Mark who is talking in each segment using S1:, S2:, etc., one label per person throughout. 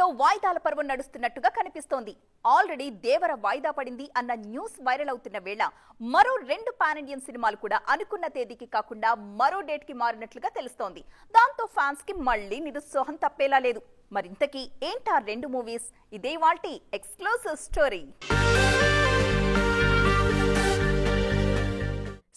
S1: లో వాయిదాల పర్వం నడుస్తున్నట్టుగా కనిపిస్తోంది. ఆల్రెడీ దేవర వాయిదా పడింది అన్న న్యూస్ వైరల్ అవుతున్న వేళ మరో 2 పాన్ ఇండియన్ సినిమాలు కూడా అనుకున్న తేదీకి కాకుండా మరో డేట్ కి మారినట్లుగా తెలుస్తోంది. దాంతో ఫ్యాన్స్ కి మళ్ళీ నిరుత్సాహం తప్పేలా లేదు. మరింతకీ ఏంటా 2 మూవీస్? ఇదే వాల్టి exclusive story.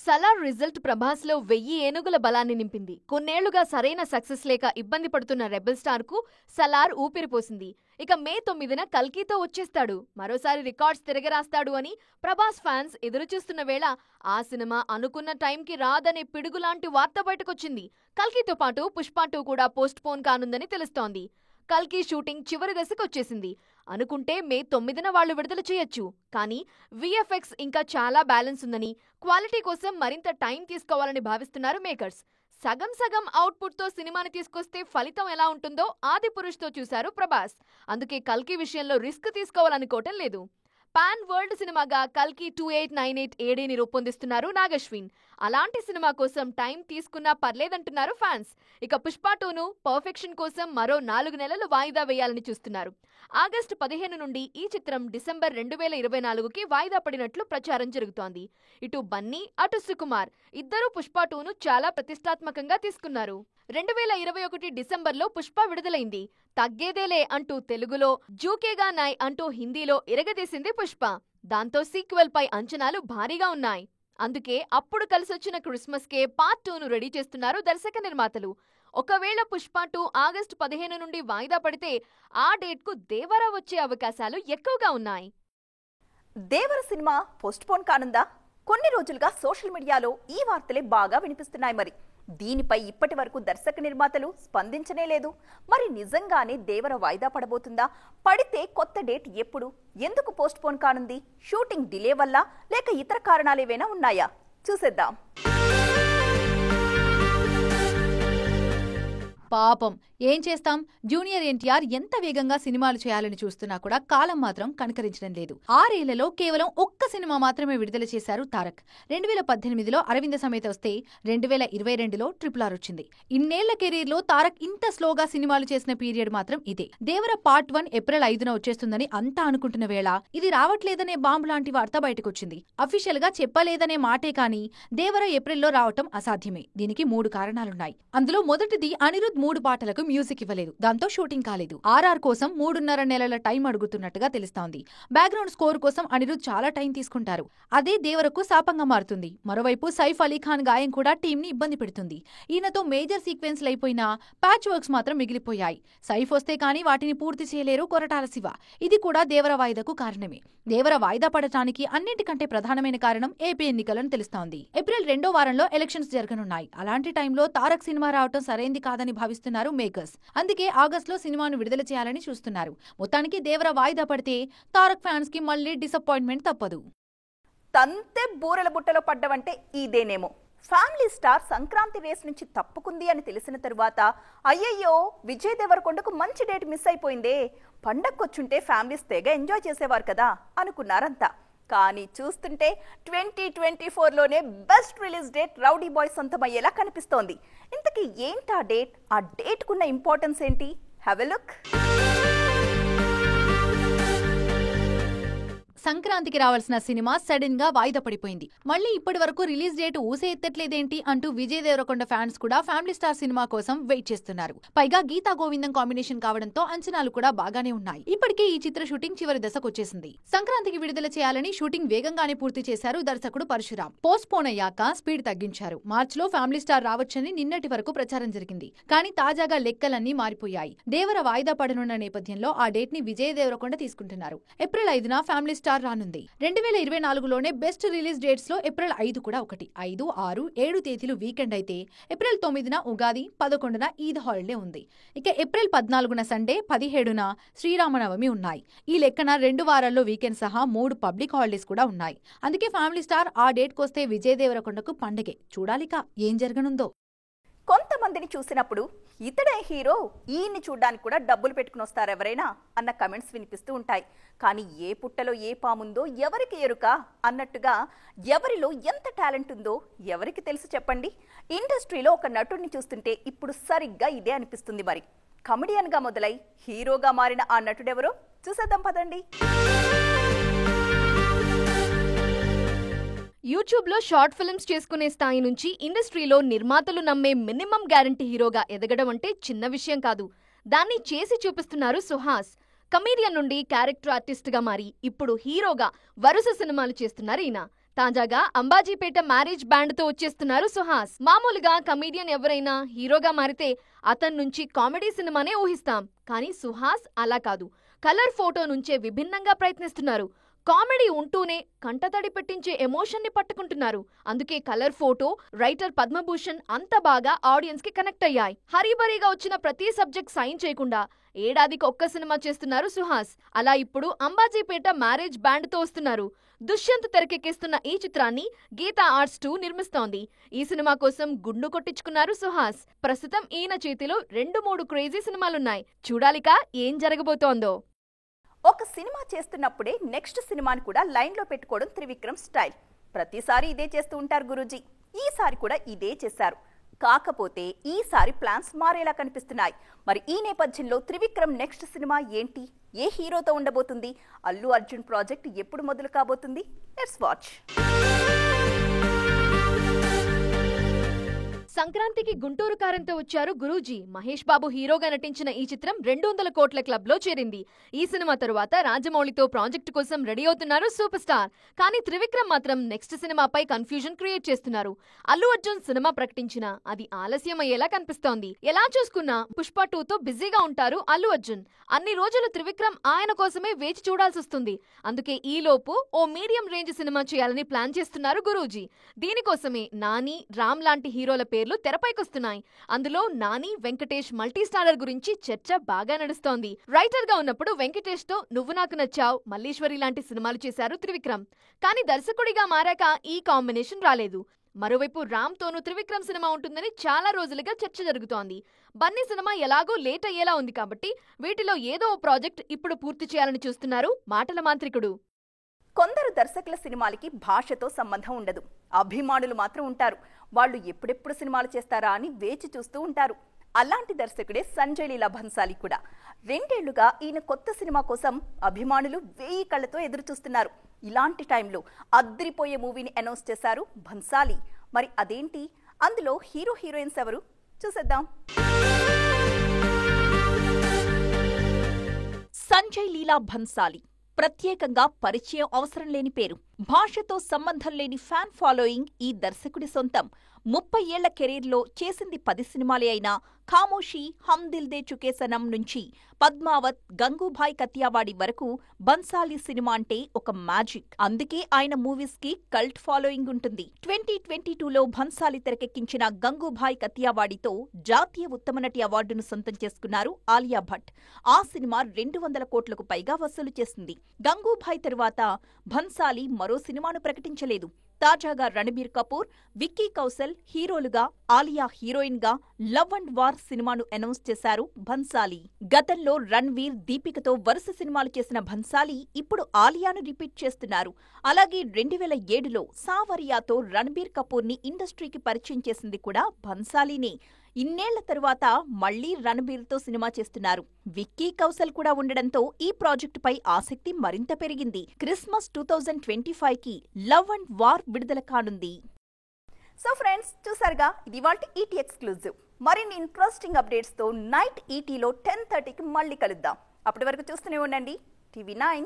S2: Salaar result Prabhas లో 1000 ఏనుగుల బలాన్ని నింపింది. కొన్నేళ్లుగా సరైన సక్సెస్ లేక ఇబ్బంది పడుతున్న రెబెల్ స్టార్ కు సలార్ ఊపిరిపోసింది. ఇక మే 9న కల్కితో వచ్చేస్తాడు, మరోసారి రికార్డ్స్ తిరగరాస్తాడు అని ప్రభాస్ ఫ్యాన్స్ ఎదురుచూస్తున్న వేళ ఆ సినిమా అనుకున్న టైంకి రాదనే పిడుగులాంటి వార్త బయటకొచ్చింది. కల్కితో పాటు పుష్ప 2 కూడా పోస్ట్ పోన్ కానుందని తెలుస్తోంది. కల్కి షూటింగ్ చివరి దశకు వచ్చేసింది. అనుకుంటే మే 9న వాళ్లు విడుదల చేయొచ్చు. కానీ విఎఫ్ఎక్స్ ఇంకా చాలా బ్యాలెన్స్ ఉందని, క్వాలిటీ కోసం మరింత టైం తీసుకోవాలని భావిస్తున్నారు మేకర్స్. సగం సగం అవుట్పుట్ తో సినిమాని తీసుకొస్తే ఫలితం ఎలా ఉంటుందో ఆదిపురుష్ తో చూశారు ప్రభాస్. అందుకే కల్కి విషయంలో రిస్క్ తీసుకోవాలనుకోవటం లేదు. పాన్ వరల్డ్ సినిమాగా కల్కి 2898 ఏడీని రూపొందిస్తున్నారు నాగశ్విన్. అలాంటి సినిమా కోసం టైం తీసుకున్నా పర్లేదంటున్నారు ఫ్యాన్స్. ఇక పుష్ప 2ను పర్ఫెక్షన్ కోసం మరో 4 నెలలు వాయిదా వేయాలని చూస్తున్నారు. ఆగస్టు 15 నుండి ఈ చిత్రం డిసెంబర్ 2024కి వాయిదా పడినట్లు ప్రచారం జరుగుతోంది. ఇటు బన్నీ అటు సుకుమార్ ఇద్దరూ పుష్ప 2ను చాలా ప్రతిష్టాత్మకంగా తీసుకున్నారు. 2021 డిసెంబర్లో పుష్ప విడుదలైంది. తగ్గేదేలే అంటూ తెలుగులో, జూకేగా నాయ్ అంటూ హిందీలో ఇరగదీసింది పుష్ప. దాంతో సీక్వెల్ పై అంచనాలు భారీగా ఉన్నాయి. అందుకే అప్పుడు కలిసొచ్చిన క్రిస్మస్ కే పార్ట్ 2ను రెడీ చేస్తున్నారు దర్శక నిర్మాతలు. ఒకవేళ పుష్ప 2 ఆగస్టు 15 నుండి వాయిదా పడితే ఆ డేట్కు దేవర వచ్చే అవకాశాలు ఎక్కువగా ఉన్నాయి.
S1: దేవర సినిమా పోస్ట్ పోన్ కానుందా? కొన్ని రోజులుగా సోషల్ మీడియాలో ఈ వార్తలే బాగా వినిపిస్తున్నాయి. మరి దీనిపై ఇప్పటి వరకు దర్శక నిర్మాతలు స్పందించనే లేదు. మరి నిజంగానే దేవర వాయిదా పడబోతుందా? పడితే కొత్త డేట్ ఎప్పుడు? ఎందుకు పోస్ట్ పోన్ కానుంది? షూటింగ్ డిలే వల్ల లేక ఇతర కారణాలేవైనా ఉన్నాయా? చూసేద్దాం.
S3: పాపం ఏం చేస్తాం, జూనియర్ ఎన్టీఆర్ ఎంత వేగంగా సినిమాలు చేయాలని చూస్తున్నా కూడా కాలం మాత్రం కనకరించడం లేదు. 6 ఏళ్లలో కేవలం ఒక్క సినిమా మాత్రమే విడుదల చేశారు తారక్. 2018లో అరవింద సమేత వస్తే 2022లో RRR వచ్చింది. ఇన్నేళ్ల కెరీర్ లో తారక్ ఇంత స్లోగా సినిమాలు చేసిన పీరియడ్ మాత్రం ఇదే. దేవర పార్ట్ 1 ఏప్రిల్ 5న వచ్చేస్తుందని అంతా అనుకుంటున్న వేళ ఇది రావట్లేదనే బాంబు లాంటి వార్త బయటకొచ్చింది. అఫీషియల్ గా చెప్పలేదనే మాటే కానీ దేవర ఏప్రిల్లో రావటం అసాధ్యమే. దీనికి 3 కారణాలున్నాయి. అందులో మొదటిది అనిరుద్ 3 పాటలకు మ్యూజిక్ ఇవ్వలేదు. దాంతో షూటింగ్ కాలేదు. RR కోసం 3.5 నెలల టైం అడుగుతున్నట్టుగా తెలుస్తోంది. బ్యాక్గ్రౌండ్ స్కోర్ కోసం అనిరుద్ చాలా టైం తీసుకుంటారు. అదే దేవరకు శాపంగా మారుతుంది. మరోవైపు సైఫ్ అలీ ఖాన్ గాయం కూడా టీం ని ఇబ్బంది పెడుతుంది. ఈయనతో మేజర్ సీక్వెన్స్లు అయిపోయినా ప్యాచ్ వర్క్స్ మాత్రం మిగిలిపోయాయి. సైఫ్ వస్తే కానీ వాటిని పూర్తి చేయలేరు కొరటాల శివ. ఇది కూడా దేవర వాయిదాకు కారణమే. దేవర వాయిదా పడటానికి అన్నింటికంటే ప్రధానమైన కారణం ఏపీ ఎన్నికలని తెలుస్తోంది. ఏప్రిల్ 2వ వారంలో ఎలక్షన్స్ జరగనున్నాయి. అలాంటి టైంలో తారక్ సినిమా రావటం సరైంది కాదని భావిస్తున్నారు మేకర్స్. అందుకే ఆగస్టులో సినిమాను విడుదల చేయాలని చూస్తున్నారు. మొత్తానికి దేవర వాయిదా పడితే తారక్ ఫ్యాన్స్ కి మళ్లీ డిసప్పాయింట్మెంట్ తప్పదు.
S1: తంతే బూరెల బుట్టలో పడ్డవంటే ఇదేనేమో. ఫ్యామిలీ స్టార్ సంక్రాంతి రేస్ నుంచి తప్పుకుంది అని తెలిసిన తరువాత అయ్యయ్యో విజయ్ దేవరకొండకు మంచి డేట్ మిస్ అయిపోయిందే, పండక్కొచ్చుంటే ఫ్యామిలీస్ తెగ ఎంజాయ్ చేసేవారు కదా అనుకున్నారంతా. కానీ చూస్తుంటే 2024లోనే best release date rowdy boy సొంతమయ్యేలా కనిపిస్తోంది. ఇంతకీ ఏంటా డేట్? ఆ డేట్కున్న ఇంపార్టెన్స్ ఏంటి? Have a look.
S3: సంక్రాంతికి రావాల్సిన సినిమా సడన్ గా వాయిదా పడిపోయింది. మళ్లీ ఇప్పటి వరకు రిలీజ్ డేట్ ఊసే ఎత్తట్లేదేంటి అంటూ విజయ్ దేవరకొండ ఫ్యాన్స్ కూడా ఫ్యామిలీ స్టార్ సినిమా కోసం వెయిట్ చేస్తున్నారు. పైగా గీతా గోవిందం కాంబినేషన్ కావడంతో అంచనాలు కూడా బాగానే ఉన్నాయి. ఇప్పటికే ఈ చిత్ర షూటింగ్ చివరి దశకు వచ్చేసింది. సంక్రాంతికి విడుదల చేయాలని షూటింగ్ వేగంగానే పూర్తి చేశారు దర్శకుడు పరశురాం. పోస్ట్ పోన్ అయ్యాక స్పీడ్ తగ్గించారు. మార్చిలో ఫ్యామిలీ స్టార్ రావచ్చని నిన్నటి వరకు ప్రచారం జరిగింది. కానీ తాజాగా లెక్కలన్నీ మారిపోయాయి. దేవర వాయిదా పడనున్న నేపథ్యంలో ఆ డేట్ ని విజయ్ దేవరకొండ తీసుకుంటున్నారు. ఏప్రిల్ 5న ఫ్యామిలీ స్టార్ రానుంది. 2024లోనే బెస్ట్ రిలీజ్ డేట్స్ లో ఏప్రిల్ 5 కూడా ఒకటి. 5, 6, 7 తేదీలు వీకెండ్ అయితే ఏప్రిల్ 9న ఉగాది, 11న ఈద్ హాలిడే ఉంది. ఇక ఏప్రిల్ 14న సండే, 17న శ్రీరామనవమి ఉన్నాయి. ఈ లెక్కన 2 వారాల్లో వీకెండ్ సహా 3 పబ్లిక్ హాలిడేస్ కూడా ఉన్నాయి. అందుకే ఫ్యామిలీ స్టార్ ఆ డేట్ కొస్తే విజయ్ దేవరకొండకు పండగే. చూడాలిక ఏం జరగనుందో.
S1: కొంతమందిని చూసినప్పుడు ఇతడే హీరో, ఈయన్ని చూడ్డానికి కూడా డబ్బులు పెట్టుకుని వస్తారు ఎవరైనా అన్న కమెంట్స్ వినిపిస్తూ ఉంటాయి. కానీ ఏ పుట్టలో ఏ పాముందో ఎవరికి ఎరుక అన్నట్టుగా ఎవరిలో ఎంత టాలెంట్ ఉందో ఎవరికి తెలుసు చెప్పండి. ఇండస్ట్రీలో ఒక నటుడిని చూస్తుంటే ఇప్పుడు సరిగ్గా ఇదే అనిపిస్తుంది. మరి కమెడియన్ గా మొదలై హీరోగా మారిన ఆ నటుడెవరో చూసేద్దాం పదండి.
S2: యూట్యూబ్ లో షార్ట్ ఫిల్మ్స్ చేసుకునే స్థాయి నుంచి ఇండస్ట్రీలో నిర్మాతలు నమ్మే మినిమం గ్యారంటీ హీరోగా ఎదగడం అంటే చిన్న విషయం కాదు. దాన్ని చేసి చూపిస్తున్నారు సుహాస్. కమీడియన్ నుండి క్యారెక్టర్ ఆర్టిస్ట్ గా మారి ఇప్పుడు హీరోగా వరుస సినిమాలు చేస్తున్నారు ఈయన. తాజాగా అంబాజీపేట మ్యారేజ్ బ్యాండ్ తో వచ్చేస్తున్నారు సుహాస్. మామూలుగా కమీడియన్ ఎవరైనా హీరోగా మారితే అతని నుంచి కామెడీ సినిమానే ఊహిస్తాం. కానీ సుహాస్ అలా కాదు. కలర్ ఫోటో నుంచే విభిన్నంగా ప్రయత్నిస్తున్నారు. కామెడీ ఉంటూనే కంటతడి పెట్టించే ఎమోషన్ ని పట్టుకుంటున్నారు. అందుకే కలర్ ఫోటో, రైటర్ పద్మభూషణ్ అంత బాగా ఆడియన్స్ కి కనెక్ట్ అయ్యాయి. హరీబరీగా వచ్చిన ప్రతి సబ్జెక్ట్ సైన్ చేయకుండా ఏడాదికి ఒక్క సినిమా చేస్తున్నారు సుహాస్. అలా ఇప్పుడు అంబాజీపేట మ్యారేజ్ బ్యాండ్ తో వస్తున్నారు. దుష్యంత్ తెరకెక్కిస్తున్న ఈ చిత్రాన్ని గీతా ఆర్ట్స్ 2 నిర్మిస్తోంది. ఈ సినిమా కోసం గుండు కొట్టించుకున్నారు సుహాస్. ప్రస్తుతం ఈయన చేతిలో 2-3 క్రేజీ సినిమాలున్నాయి. చూడాలిక ఏం జరగబోతోందో.
S1: ఒక సినిమా చేస్తున్నప్పుడే నెక్స్ట్ సినిమాని కూడా లైన్లో పెట్టుకోవడం త్రివిక్రమ్ స్టైల్. ప్రతిసారి ఇదే చేస్తూ ఉంటారు గురూజీ. ఈసారి కూడా ఇదే చేశారు. కాకపోతే ఈసారి ప్లాన్స్ మారేలా కనిపిస్తున్నాయి. మరి ఈ నేపథ్యంలో త్రివిక్రమ్ నెక్స్ట్ సినిమా ఏంటి, ఏ హీరోతో ఉండబోతుంది, అల్లు అర్జున్ ప్రాజెక్ట్ ఎప్పుడు మొదలు కాబోతుంది? Let's watch.
S2: సంక్రాంతికి గుంటూరు కారంతో వచ్చారు గురూజీ. మహేష్ బాబు హీరోగా నటించిన ఈ చిత్రం 200 కోట్ల క్లబ్ లో చేరింది. ఈ సినిమా తరువాత రాజమౌళితో ప్రాజెక్టు కోసం రెడీ అవుతున్నారు సూపర్ స్టార్. కానీ త్రివిక్రమ్ మాత్రం నెక్స్ట్ సినిమాపై కన్ఫ్యూజన్ క్రియేట్ చేస్తున్నారు. అల్లు అర్జున్ సినిమా ప్రకటించినా అది ఆలస్యం అయ్యేలా కనిపిస్తోంది. ఎలా చూసుకున్నా పుష్ప 2తో బిజీగా ఉంటారు అల్లు అర్జున్. అన్ని రోజులు త్రివిక్రమ్ ఆయన కోసమే వేచి చూడాల్సి వస్తుంది. అందుకే ఈ లోపు ఓ మీడియం రేంజ్ సినిమా చేయాలని ప్లాన్ చేస్తున్నారు గురూజీ. దీనికోసమే నాని, రామ్ లాంటి హీరోల పేర్లు తెరపైకొస్తున్నాయి. అందులో నాని, వెంకటేష్ మల్టీ స్టారర్ గురించి చర్చ బాగా నడుస్తోంది. రైటర్ గా ఉన్నప్పుడు వెంకటేష్ తో నువ్వు నాకు నచ్చావ్, మల్లీశ్వరి లాంటి సినిమాలు చేశారు త్రివిక్రమ్. కానీ దర్శకుడిగా మారాక ఈ కాంబినేషన్ రాలేదు. మరోవైపు రామ్ తోనూ త్రివిక్రమ్ సినిమా ఉంటుందని చాలా రోజులుగా చర్చ జరుగుతోంది. బన్నీ సినిమా ఎలాగో లేట్ అయ్యేలా ఉంది కాబట్టి వీటిలో ఏదో ఓ ప్రాజెక్ట్ ఇప్పుడు పూర్తి చేయాలని చూస్తున్నారు మాటల మాంత్రికుడు.
S1: కొందరు దర్శకుల సినిమాలకి భాషతో సంబంధం ఉండదు. అభిమానులు మాత్రం ఉంటారు. వాళ్ళు ఎప్పుడెప్పుడు సినిమాలు చేస్తారా అని వేచి చూస్తూ ఉంటారు. అలాంటి దర్శకుడే సంజయ్ లీలా భన్సాలి కూడా. 2 ఏళ్లుగా ఈయన కొత్త సినిమా కోసం అభిమానులు 1000 కళ్లతో ఎదురు చూస్తున్నారు. ఇలాంటి టైంలో అద్రిపోయే మూవీని అనౌన్స్ చేశారు భన్సాలి. మరి అదేంటి, అందులో హీరో హీరోయిన్స్ ఎవరు చూసేద్దాం. సంజయ్ లీలా భన్సాలి ప్రత్యేకంగా పరిచయం అవసరం లేని పేరు. భాషతో సంబంధం లేని ఫ్యాన్ ఫాలోయింగ్ ఈ దర్శకుడి సొంతం. 30 ఏళ్ల కెరీర్లో చేసింది 10 సినిమాలే అయినా ఖామోషి, హమ్ దిల్ దే చుకే సనం నుంచి పద్మావత్, గంగూభాయ్ కతియావాడి వరకు బన్సాలి సినిమా అంటే ఒక మ్యాజిక్. అందుకే ఆయన మూవీస్ కి కల్ట్ ఫాలోయింగ్ ఉంటుంది. 2022లో బన్సాలి తెరకెక్కించిన గంగూభాయ్ కతియావాడితో జాతీయ ఉత్తమ నటి అవార్డును సొంతం చేసుకున్నారు ఆలియా భట్. ఆ సినిమా 200 కోట్లకు పైగా వసూలు చేసింది. గంగూభాయ్ తరువాత బన్సాలి మరో సినిమాను ప్రకటించలేదు. తాజాగా రణబీర్ కపూర్, విక్కీ కౌశల్ హీరోలుగా, ఆలియా హీరోయిన్ గా లవ్ అండ్ వార్ సినిమాను అనౌన్స్ చేశారు భన్సాలి. గతంలో రణ్వీర్, దీపికతో వరుస సినిమాలు చేసిన భన్సాలి ఇప్పుడు ఆలియాను రిపీట్ చేస్తున్నారు. అలాగే 2007లో సావరియాతో రణబీర్ కపూర్ ని ఇండస్ట్రీకి పరిచయం చేసింది కూడా భన్సాలీనే. ఇన్నేళ్ల తరువాత మళ్లీ రణబీర్తో సినిమా చేస్తున్నారు. విక్కీ కౌశల్ కూడా ఉండడంతో ఈ ప్రాజెక్టుపై ఆసక్తి మరింత పెరిగింది. క్రిస్మస్ 2025కి లవ్ అండ్ వార్ విడుదల కానుంది. సో ఫ్రెండ్స్, చూసారుగా, ఇది ఇవాల్టి ఈటీ ఎక్స్క్లూజివ్. మరిన్ని ఇంట్రెస్టింగ్ అప్డేట్స్ తో నైట్ ఈటీలో 10:30కి మళ్ళీ కలుద్దాం. అప్పటి వరకు చూస్తూనే ఉండండి టీవీ 9.